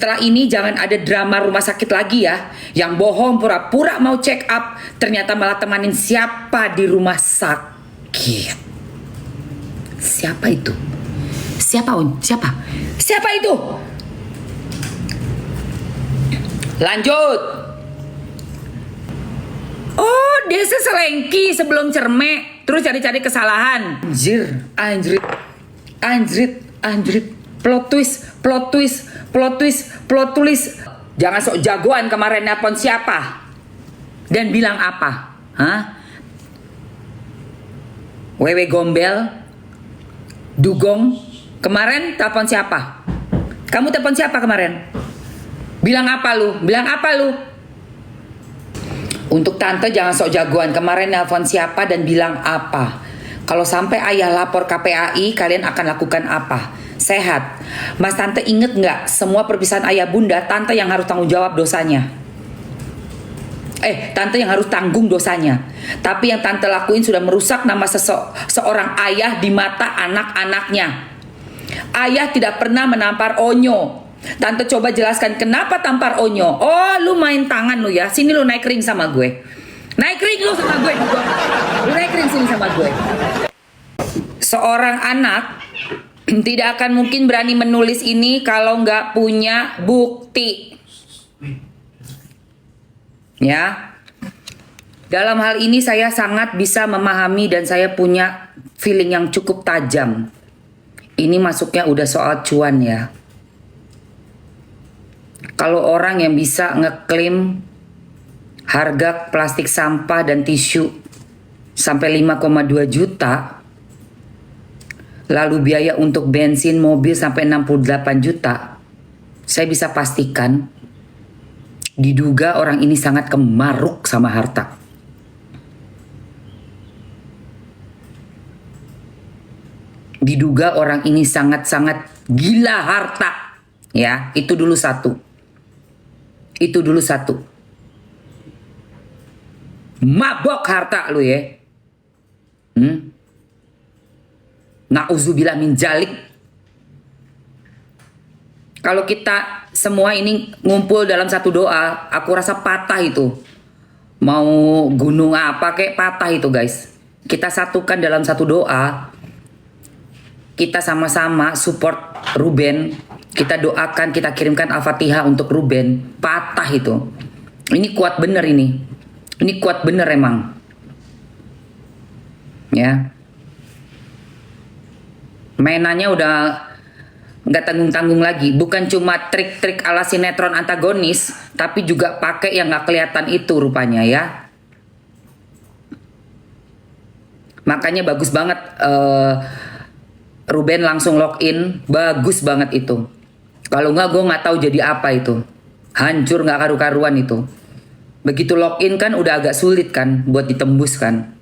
Setelah ini jangan ada drama rumah sakit lagi ya. Yang bohong pura-pura mau check up, ternyata malah temanin siapa di rumah sakit. Siapa itu? Siapa On? Siapa? Siapa itu? Lanjut. Oh, dia seselengki sebelum cermek, terus cari-cari kesalahan. Anjir, anjrit, anjrit, anjrit. Plot twist, plot twist, plot twist, plot twist. Jangan sok jagoan kemarin nelpon siapa dan bilang apa? Hah? Wewe Gombel, Dugong, kemarin telepon siapa? Kamu telepon siapa kemarin? Bilang apa lu? Bilang apa lu? Untuk tante jangan sok jagoan kemarin nelpon siapa dan bilang apa. Kalau sampai ayah lapor KPAI, kalian akan lakukan apa? Sehat. Mas tante inget nggak semua perpisahan ayah bunda tante yang harus tanggung jawab dosanya. Tante yang harus tanggung dosanya. Tapi yang tante lakuin sudah merusak nama seorang ayah di mata anak-anaknya. Ayah tidak pernah menampar Onyo. Tante coba jelaskan kenapa tampar Onyo. Oh, lu main tangan lu ya. Sini lu naik ring sama gue. Naik ring lu sama gue. Lu naik ring sini sama gue. Seorang anak tidak akan mungkin berani menulis ini kalau nggak punya bukti. Ya. Dalam hal ini saya sangat bisa memahami dan saya punya feeling yang cukup tajam. Ini masuknya udah soal cuan ya. Kalau orang yang bisa ngeklaim harga plastik sampah dan tisu sampai 5,2 juta, lalu biaya untuk bensin mobil sampai 68 juta, saya bisa pastikan diduga orang ini sangat kemaruk sama harta. Diduga orang ini sangat-sangat gila harta. Ya, itu dulu satu. Itu dulu satu. Mabok harta lu ya. Na'udzubillah min dzalik. Kalau kita semua ini ngumpul dalam satu doa, aku rasa patah itu. Mau gunung apa kayak patah itu guys. Kita satukan dalam satu doa. Kita sama-sama support Ruben. Kita doakan, kita kirimkan Al-Fatihah untuk Ruben. Patah itu. Ini kuat bener ini. Ini kuat bener emang. Ya. Mainannya udah nggak tanggung-tanggung lagi. Bukan cuma trik-trik ala sinetron antagonis, tapi juga pakai yang nggak kelihatan itu rupanya ya. Makanya bagus banget Ruben langsung login, bagus banget itu. Kalau nggak gue nggak tahu jadi apa itu. Hancur nggak karu-karuan itu. Begitu login kan udah agak sulit kan buat ditembus kan.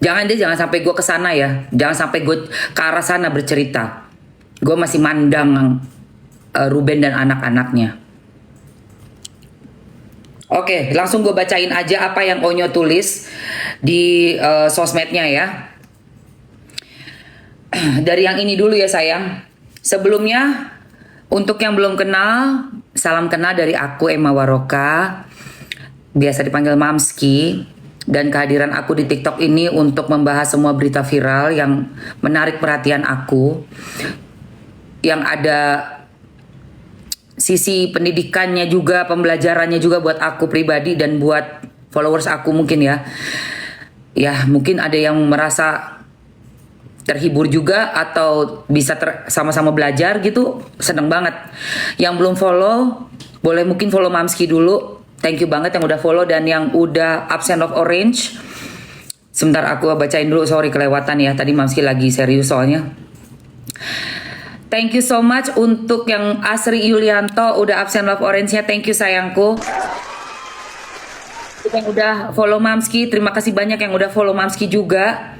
Jangan sampai gue kesana ya. Jangan sampai gue ke arah sana bercerita. Gue masih mandang Ruben dan anak-anaknya. Oke, langsung gue bacain aja apa yang Onyo tulis di sosmednya ya. Dari yang ini dulu ya sayang. Sebelumnya, untuk yang belum kenal, salam kenal dari aku Emma Waroka. Biasa dipanggil Mamski. Dan kehadiran aku di TikTok ini untuk membahas semua berita viral yang menarik perhatian aku. Yang ada sisi pendidikannya juga, pembelajarannya juga buat aku pribadi dan buat followers aku mungkin ya. Ya mungkin ada yang merasa terhibur juga atau bisa sama-sama belajar gitu. Seneng banget. Yang belum follow, boleh mungkin follow Mamski dulu. Thank you banget yang udah follow dan yang udah absent of orange. Sebentar aku bacain dulu, sorry kelewatan ya. Tadi Mamski lagi serius soalnya. Thank you so much untuk yang Asri Yulianto udah absent of orange-nya. Thank you sayangku. Yang udah follow Mamski, terima kasih banyak yang udah follow Mamski juga.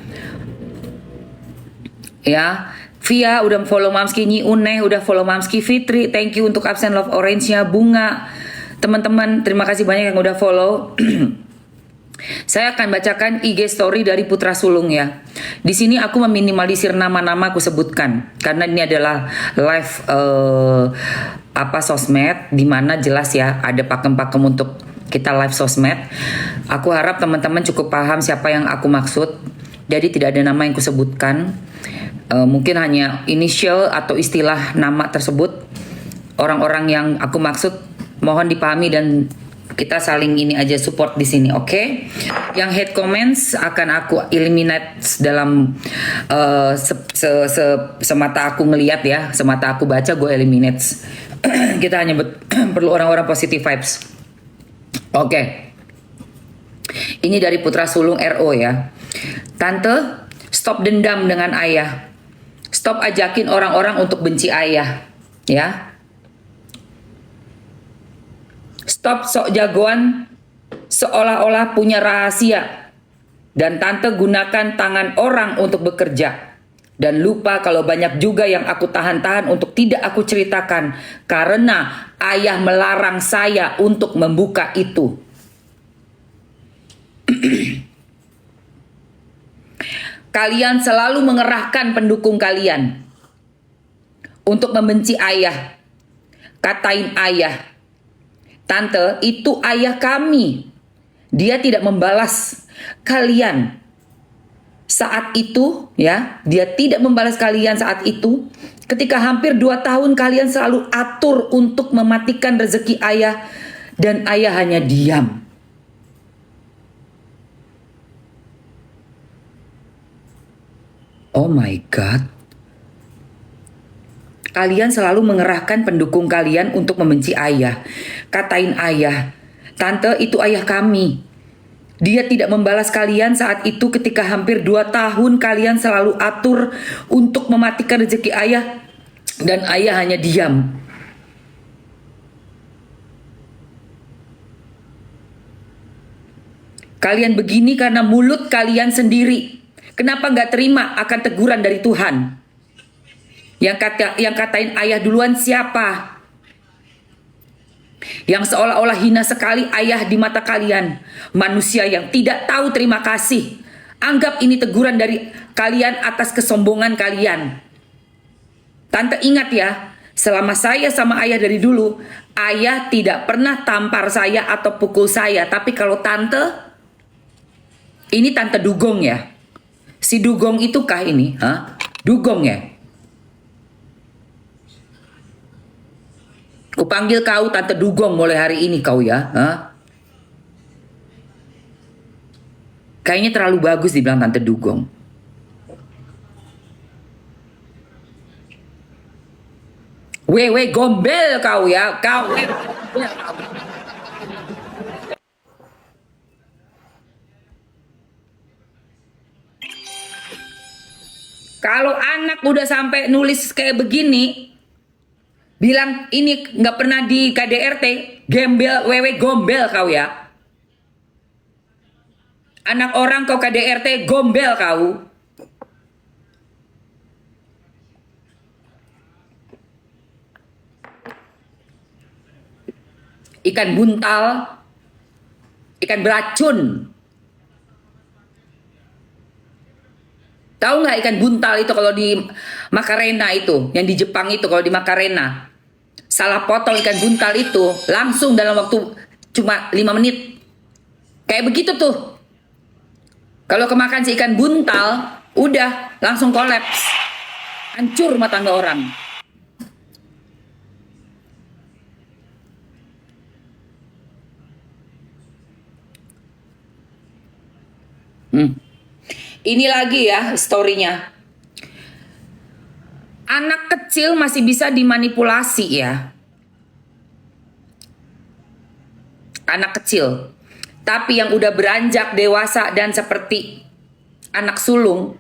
Ya, Via udah follow Mamski, Nyi Uneh udah follow Mamski, Fitri, thank you untuk absent of orange-nya, Bunga. Teman-teman, terima kasih banyak yang udah follow. Saya akan bacakan IG story dari Putra Sulung ya. Di sini aku meminimalisir nama-nama aku sebutkan karena ini adalah live sosmed, di mana jelas ya ada pakem-pakem untuk kita live sosmed. Aku harap teman-teman cukup paham siapa yang aku maksud. Jadi tidak ada nama yang kusebutkan. Mungkin hanya inisial atau istilah nama tersebut. Orang-orang yang aku maksud mohon dipahami dan kita saling ini aja support di sini, oke? Yang hate comments akan aku eliminate dalam semata aku ngelihat ya, semata aku baca gue eliminate. Kita hanya perlu orang-orang positive vibes. Oke. Ini dari Putra Sulung RO ya. Tante, stop dendam dengan ayah. Stop ajakin orang-orang untuk benci ayah, ya. Stop sok jagoan seolah-olah punya rahasia. Dan tante gunakan tangan orang untuk bekerja. Dan lupa kalau banyak juga yang aku tahan-tahan untuk tidak aku ceritakan. Karena ayah melarang saya untuk membuka itu. Kalian selalu mengerahkan pendukung kalian untuk membenci ayah. Katain ayah. Tante, itu ayah kami. Dia tidak membalas kalian saat itu, ya. Dia tidak membalas kalian saat itu. Ketika hampir 2 tahun kalian selalu atur untuk mematikan rezeki ayah dan ayah hanya diam. Oh my God. Kalian selalu mengerahkan pendukung kalian untuk membenci ayah. Katain ayah, tante itu ayah kami. Dia tidak membalas kalian saat itu ketika hampir 2 tahun kalian selalu atur untuk mematikan rezeki ayah. Dan ayah hanya diam. Kalian begini karena mulut kalian sendiri. Kenapa gak terima akan teguran dari Tuhan? Yang katain ayah duluan siapa? Yang seolah-olah hina sekali ayah di mata kalian. Manusia yang tidak tahu terima kasih. Anggap ini teguran dari kalian atas kesombongan kalian. Tante ingat ya, selama saya sama ayah dari dulu, ayah tidak pernah tampar saya atau pukul saya. Tapi kalau tante, ini tante dugong ya. Si dugong itu kah ini? Hah? Dugong ya? Kupanggil kau tante dugong mulai hari ini kau ya. Hah? Kayaknya terlalu bagus dibilang tante dugong. Wewe gombel kau ya. Kau. Kalau anak udah sampai nulis kayak begini, bilang ini nggak pernah di KDRT, gembel, wewe gombel kau ya. Anak orang kau KDRT, gombel kau. Ikan buntal, ikan beracun. Tahu nggak ikan buntal itu kalau di Macarena itu, yang di Jepang itu kalau di Macarena. Salah potong ikan buntal itu langsung dalam waktu cuma 5 menit. Kayak begitu tuh. Kalau kemakan si ikan buntal, udah langsung kolaps. Hancur rumah tangga orang. Ini lagi ya storynya. Anak kecil masih bisa dimanipulasi ya. Anak kecil. Tapi yang udah beranjak dewasa dan seperti anak sulung,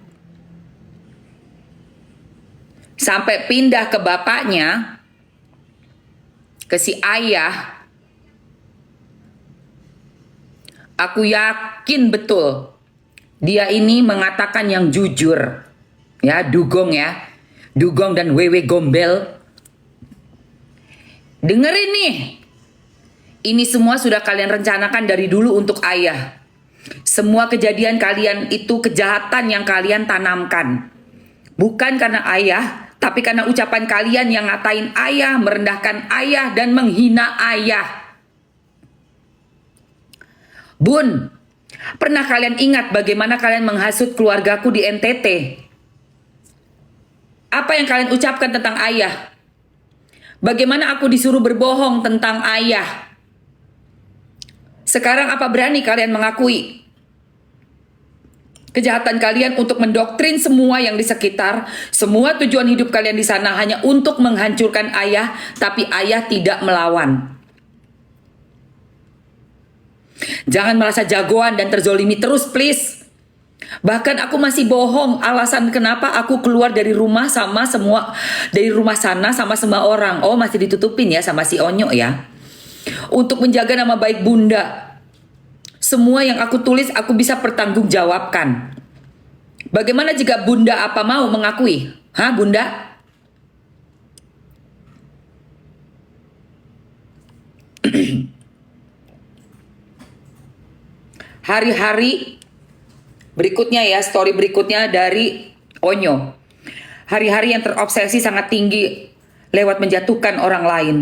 sampai pindah ke bapaknya, ke si ayah, aku yakin betul dia ini mengatakan yang jujur. Ya, dugong ya. Dugong dan wewe gombel. Dengerin nih. Ini semua sudah kalian rencanakan dari dulu untuk ayah. Semua kejadian kalian itu kejahatan yang kalian tanamkan. Bukan karena ayah, tapi karena ucapan kalian yang ngatain ayah, merendahkan ayah, dan menghina ayah. Bun, pernah kalian ingat bagaimana kalian menghasut keluargaku di NTT? Apa yang kalian ucapkan tentang ayah? Bagaimana aku disuruh berbohong tentang ayah? Sekarang apa berani kalian mengakui kejahatan kalian untuk mendoktrin semua yang di sekitar? Semua tujuan hidup kalian di sana hanya untuk menghancurkan ayah, tapi ayah tidak melawan. Jangan merasa jagoan dan terzolimi terus, please. Bahkan aku masih bohong alasan kenapa aku keluar dari rumah sana sama semua orang. Oh, masih ditutupin ya sama si Onyo ya. Untuk menjaga nama baik Bunda. Semua yang aku tulis aku bisa pertanggungjawabkan. Bagaimana jika Bunda apa mau mengakui? Hah, Bunda? Hari-hari berikutnya ya, story berikutnya dari Onyo. Hari-hari yang terobsesi sangat tinggi lewat menjatuhkan orang lain.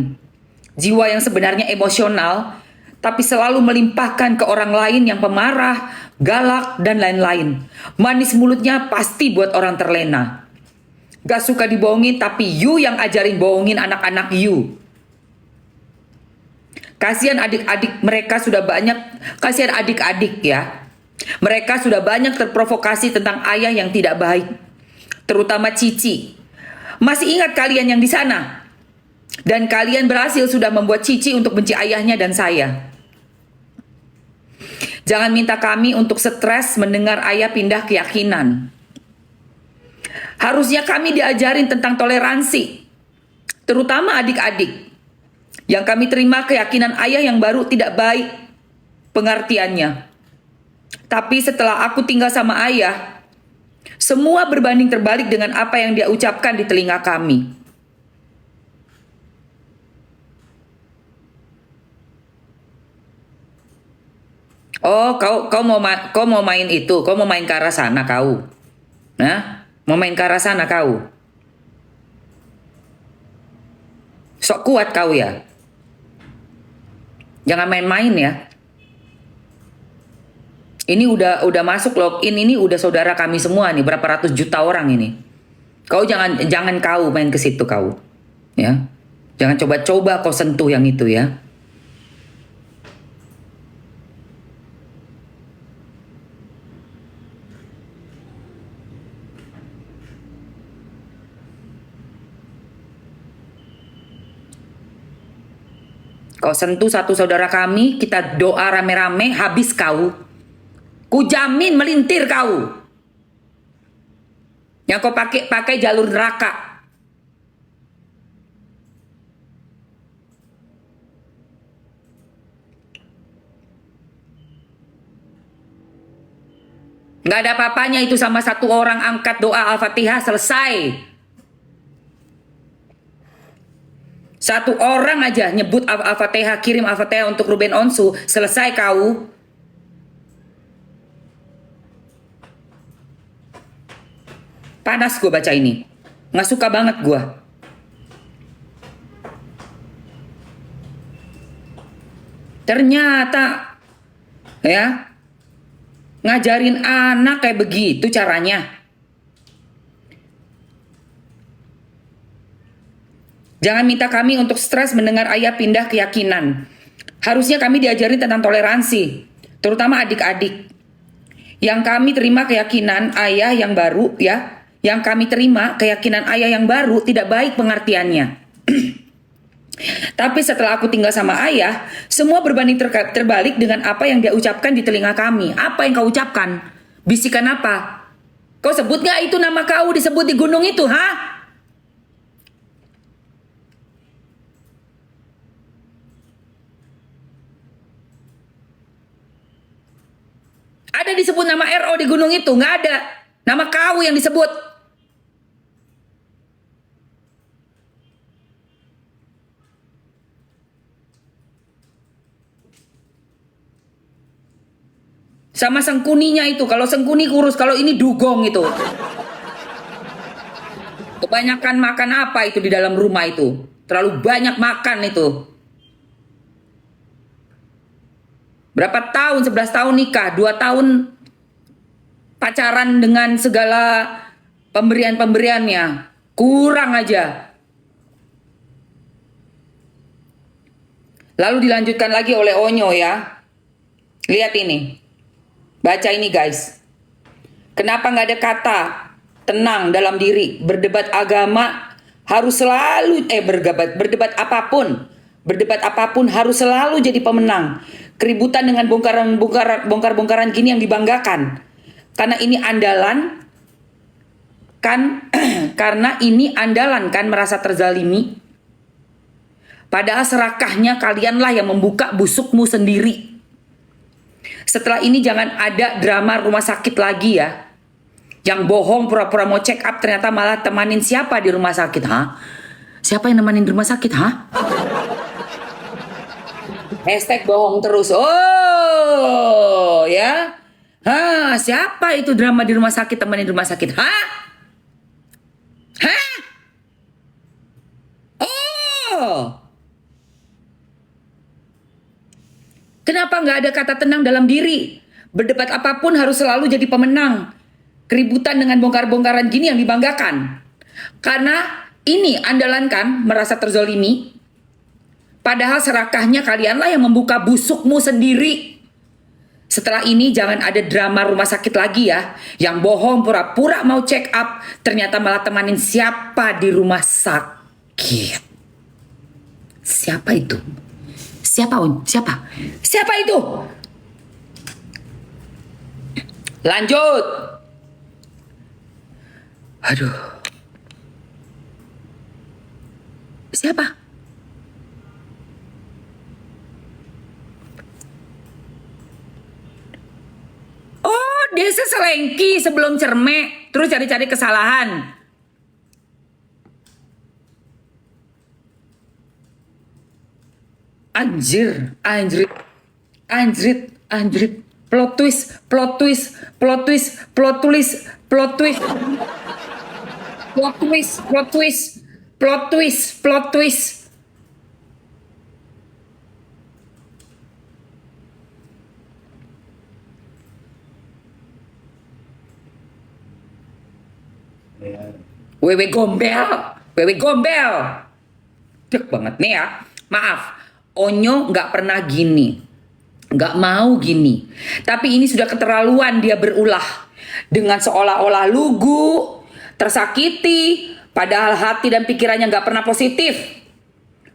Jiwa yang sebenarnya emosional, tapi selalu melimpahkan ke orang lain yang pemarah, galak, dan lain-lain. Manis mulutnya pasti buat orang terlena. Gak suka dibohongin, tapi you yang ajarin bohongin anak-anak you. Kasihan adik-adik mereka sudah banyak, kasihan adik-adik ya. Mereka sudah banyak terprovokasi tentang ayah yang tidak baik. Terutama Cici. Masih ingat kalian yang di sana? Dan kalian berhasil sudah membuat Cici untuk benci ayahnya dan saya. Jangan minta kami untuk stres mendengar ayah pindah keyakinan. Harusnya kami diajarin tentang toleransi. Terutama adik-adik. Yang kami terima keyakinan ayah yang baru tidak baik pengertiannya. Tapi setelah aku tinggal sama ayah, semua berbanding terbalik dengan apa yang dia ucapkan di telinga kami. Oh, kau mau main itu, kau mau main ke arah sana kau. Nah, mau main ke arah sana kau. Sok kuat kau ya. Jangan main-main ya. Ini udah masuk login, ini udah saudara kami semua nih, berapa ratus juta orang ini. Kau jangan kau main ke situ kau. Ya. Jangan coba-coba kau sentuh yang itu ya. Kau sentuh satu saudara kami, kita doa rame-rame, habis kau. Ku jamin melintir kau. Yang kau pakai jalur neraka. Nggak ada apa-apanya itu sama satu orang angkat doa Al-Fatihah selesai. Satu orang aja nyebut Al-Fatihah, kirim Al-Fatihah untuk Ruben Onsu, selesai kau. Panas gue baca ini. Nggak suka banget gue. Ternyata ya ngajarin anak kayak begitu caranya. Jangan minta kami untuk stres mendengar ayah pindah keyakinan. Harusnya kami diajarin tentang toleransi, terutama adik-adik. Yang kami terima keyakinan ayah yang baru ya. Yang kami terima keyakinan ayah yang baru tidak baik pengertiannya. Tapi setelah aku tinggal sama ayah, semua berbanding terbalik dengan apa yang dia ucapkan di telinga kami. Apa yang kau ucapkan? Bisikan apa? Kau sebut gak itu nama kau disebut di gunung itu, ha? Ada disebut nama RO di gunung itu? Nggak ada. Nama kau yang disebut. Sama Sengkuninya itu. Kalau Sengkuni kurus, kalau ini dugong itu. Kebanyakan makan apa itu di dalam rumah itu? Terlalu banyak makan itu. Berapa tahun? 11 tahun nikah, 2 tahun pacaran dengan segala pemberian-pemberiannya. Kurang aja. Lalu dilanjutkan lagi oleh Onyo ya. Lihat ini. Baca ini guys. Kenapa nggak ada kata tenang dalam diri? Berdebat agama harus selalu berdebat apapun harus selalu jadi pemenang. Keributan dengan bongkar-bongkaran gini yang dibanggakan. Karena ini andalan kan karena ini andalan kan merasa terzalimi. Padahal serakahnya kalianlah yang membuka busukmu sendiri. Setelah ini jangan ada drama rumah sakit lagi ya. Yang bohong pura-pura mau check up ternyata malah temanin siapa di rumah sakit, ha? Siapa yang nemenin di rumah sakit, ha? Hashtag bohong terus. Oh, ya. Ha, siapa itu drama di rumah sakit, temenin di rumah sakit, ha? Hah? Oh. Kenapa nggak ada kata tenang dalam diri? Berdebat apapun harus selalu jadi pemenang. Keributan dengan bongkar-bongkaran gini yang dibanggakan. Karena ini andalan kan merasa terzolimi. Padahal serakahnya kalianlah yang membuka busukmu sendiri. Setelah ini jangan ada drama rumah sakit lagi ya. Yang bohong pura-pura mau check up. Ternyata malah temanin siapa di rumah sakit. Siapa itu? Siapa On? Siapa? Siapa itu? Lanjut. Aduh. Siapa? Oh, dia seselengki sebelum cermek. Terus cari-cari kesalahan. Anjir, anjrit, anjrit, anjrit. Plot twist, plot twist, plot twist, plot twist, plot twist. Plot twist, plot twist, plot twist, plot twist. Wewe gombel, wewe gombel. Dek banget nih ya. Maaf, Onyo nggak pernah gini, nggak mau gini. Tapi ini sudah keterlaluan dia berulah dengan seolah-olah lugu, tersakiti, padahal hati dan pikirannya nggak pernah positif.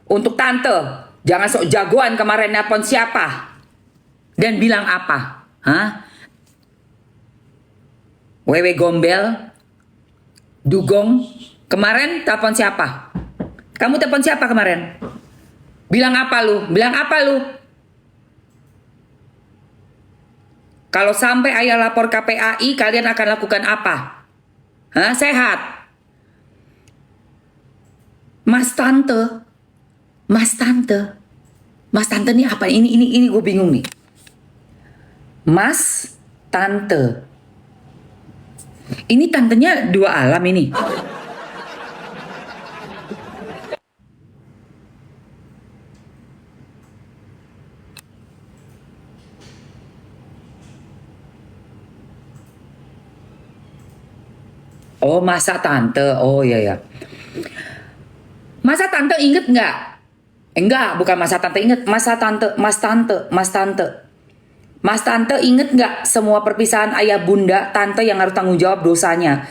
Untuk tante, jangan sok jagoan kemarin nelpon siapa dan bilang apa, hah? Wewe gombel, dugong, kemarin telepon siapa? Kamu telepon siapa kemarin? Bilang apa lu? Bilang apa lu? Kalau sampai ayah lapor KPAI, kalian akan lakukan apa? Hah? Sehat? Mas tante, mas tante, mas tante nih apa? Ini gue bingung nih. Mas tante, ini tantenya dua alam ini. Oh, masa tante. Oh iya ya. Masa tante inget nggak? Enggak, bukan masa tante inget. Masa tante, mas tante, mas tante. Mas tante inget nggak semua perpisahan ayah bunda tante yang harus tanggung jawab dosanya?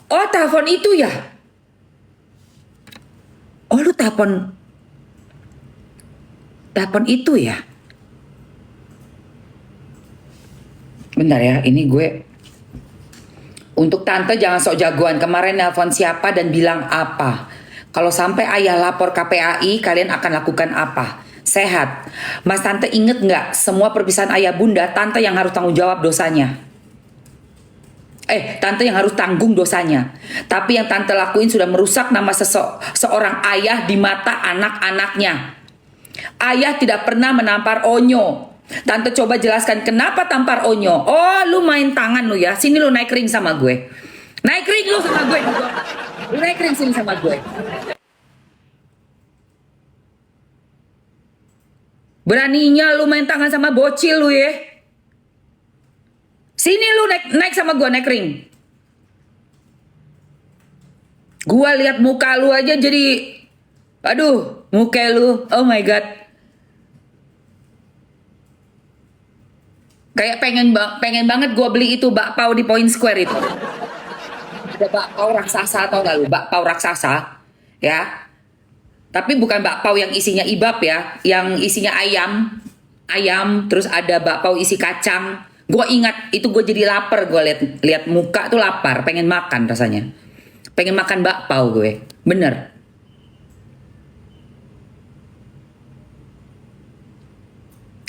Oh, telepon itu ya? Oh, lu telepon itu ya? Bentar ya, ini gue. Untuk tante jangan sok jagoan. Kemarin nelpon siapa dan bilang apa? Kalau sampai ayah lapor KPAI, kalian akan lakukan apa? Sehat. Mas tante inget nggak semua perpisahan ayah bunda tante yang harus tanggung jawab dosanya? Tante yang harus tanggung dosanya. Tapi yang tante lakuin sudah merusak nama seorang ayah di mata anak-anaknya. Ayah tidak pernah menampar Onyo. Tante coba jelaskan kenapa tampar Onyo. Oh, lu main tangan lu ya. Sini lu naik ring sama gue. Naik ring lu sama gue. Lu naik ring sini sama gue. Beraninya lu main tangan sama bocil lu ya. Sini lu naik sama gue, naik ring. Gua lihat muka lu aja jadi, aduh, muka lu, oh my god. Kayak pengen banget gue beli itu bakpao di Point Square itu. Ada bakpao raksasa, atau enggak lu? Bakpao raksasa, ya. Tapi bukan bakpao yang isinya ibab ya, yang isinya ayam, terus ada bakpao isi kacang. Gue ingat itu, gue jadi lapar, gue lihat muka tuh lapar, pengen makan rasanya. Pengen makan bakpao gue, bener.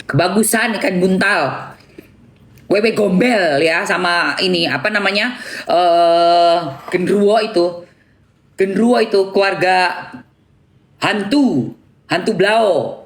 Kebagusan ikan buntal. Wewe gombel ya, sama ini apa namanya, genderuwo itu keluarga hantu Blau.